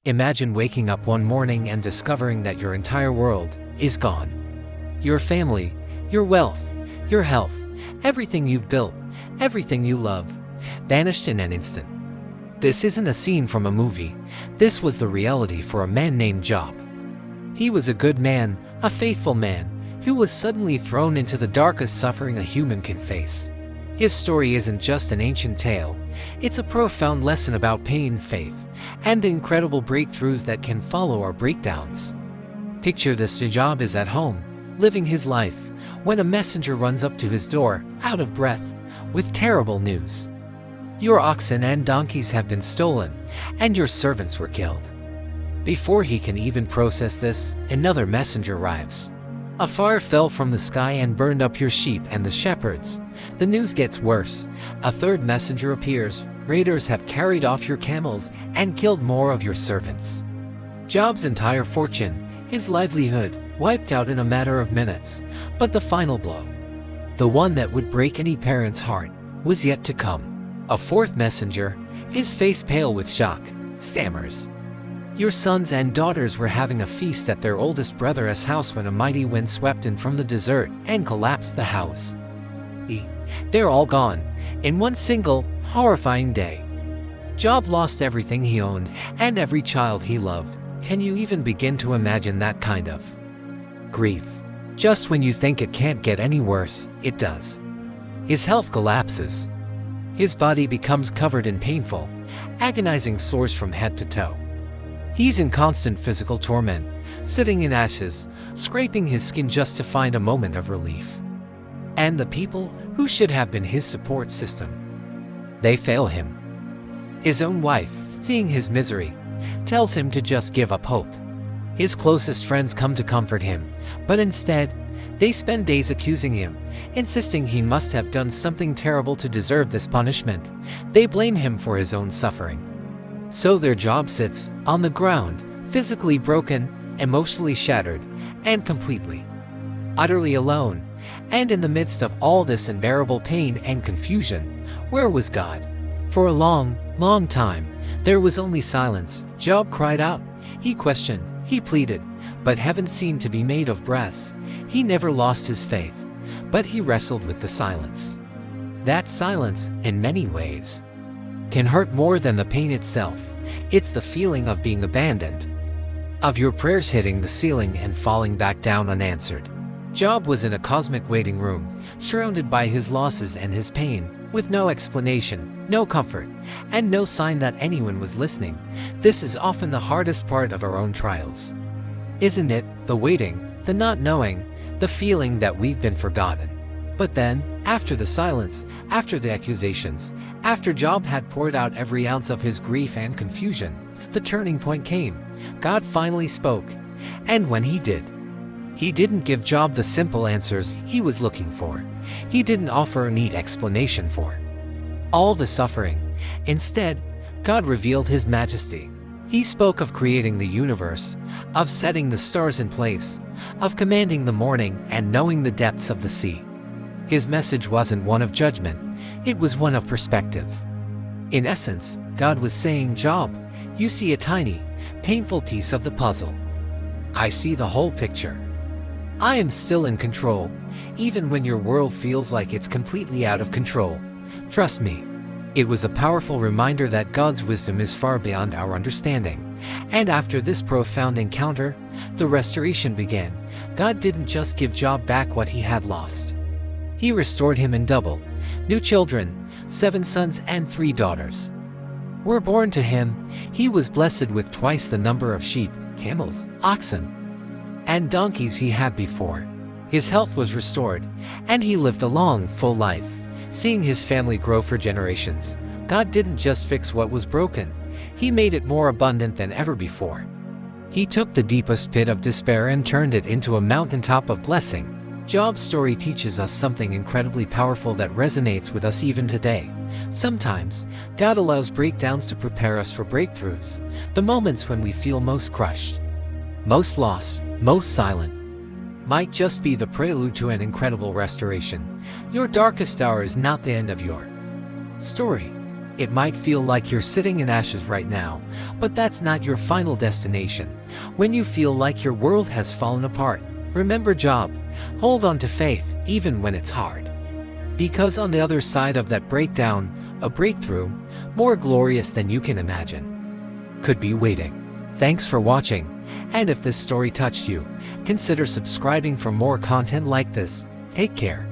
Imagine waking up one morning and discovering that your entire world is gone. Your family, your wealth, your health, everything you've built, everything you love, vanished in an instant. This isn't a scene from a movie. This was the reality for a man named Job. He was a good man, a faithful man, who was suddenly thrown into the darkest suffering a human can face. His story isn't just an ancient tale. It's a profound lesson about pain, faith, and the incredible breakthroughs that can follow our breakdowns. Picture this: Job is at home, living his life, when a messenger runs up to his door, out of breath, with terrible news. Your oxen and donkeys have been stolen, and your servants were killed. Before he can even process this, another messenger arrives. A fire fell from the sky and burned up your sheep and the shepherds. The news gets worse. A third messenger appears. Raiders have carried off your camels and killed more of your servants. Job's entire fortune, his livelihood, wiped out in a matter of minutes. But the final blow, the one that would break any parent's heart, was yet to come. A fourth messenger, his face pale with shock, stammers. Your sons and daughters were having a feast at their oldest brother's house when a mighty wind swept in from the desert and collapsed the house. They're all gone, in one single, horrifying day. Job lost everything he owned and every child he loved. Can you even begin to imagine that kind of grief? Just when you think it can't get any worse, it does. His health collapses. His body becomes covered in painful, agonizing sores from head to toe. He's in constant physical torment, sitting in ashes, scraping his skin just to find a moment of relief. And the people who should have been his support system, they fail him. His own wife, seeing his misery, tells him to just give up hope. His closest friends come to comfort him, but instead, they spend days accusing him, insisting he must have done something terrible to deserve this punishment. They blame him for his own suffering. So their Job sits on the ground, physically broken, emotionally shattered, and completely, utterly alone. And in the midst of all this unbearable pain and confusion, where was God? For a long, long time, there was only silence. Job cried out. He questioned. He pleaded. But heaven seemed to be made of brass. He never lost his faith, but he wrestled with the silence. That silence, in many ways, can hurt more than the pain itself. It's the feeling of being abandoned, of your prayers hitting the ceiling and falling back down unanswered. Job was in a cosmic waiting room, surrounded by his losses and his pain, with no explanation, no comfort, and no sign that anyone was listening. This is often the hardest part of our own trials, isn't it? The waiting, the not knowing, the feeling that we've been forgotten. But then, after the silence, after the accusations, after Job had poured out every ounce of his grief and confusion, the turning point came. God finally spoke. And when he did, he didn't give Job the simple answers he was looking for. He didn't offer a neat explanation for all the suffering. Instead, God revealed his majesty. He spoke of creating the universe, of setting the stars in place, of commanding the morning and knowing the depths of the sea. His message wasn't one of judgment, it was one of perspective. In essence, God was saying, Job, you see a tiny, painful piece of the puzzle. I see the whole picture. I am still in control, even when your world feels like it's completely out of control. Trust me. It was a powerful reminder that God's wisdom is far beyond our understanding. And after this profound encounter, the restoration began. God didn't just give Job back what he had lost. He restored him in double. New children, 7 sons and 3 daughters, were born to him. He was blessed with twice the number of sheep, camels, oxen, and donkeys he had before. His health was restored, and he lived a long, full life, seeing his family grow for generations. God didn't just fix what was broken, he made it more abundant than ever before. He took the deepest pit of despair and turned it into a mountaintop of blessing. Job's story teaches us something incredibly powerful that resonates with us even today. Sometimes, God allows breakdowns to prepare us for breakthroughs, the moments when we feel most crushed, most lost, most silent, might just be the prelude to an incredible restoration. Your darkest hour is not the end of your story. It might feel like you're sitting in ashes right now, but that's not your final destination. When you feel like your world has fallen apart, remember Job. Hold on to faith, even when it's hard. Because on the other side of that breakdown, a breakthrough, more glorious than you can imagine, could be waiting. Thanks for watching, and if this story touched you, consider subscribing for more content like this. Take care.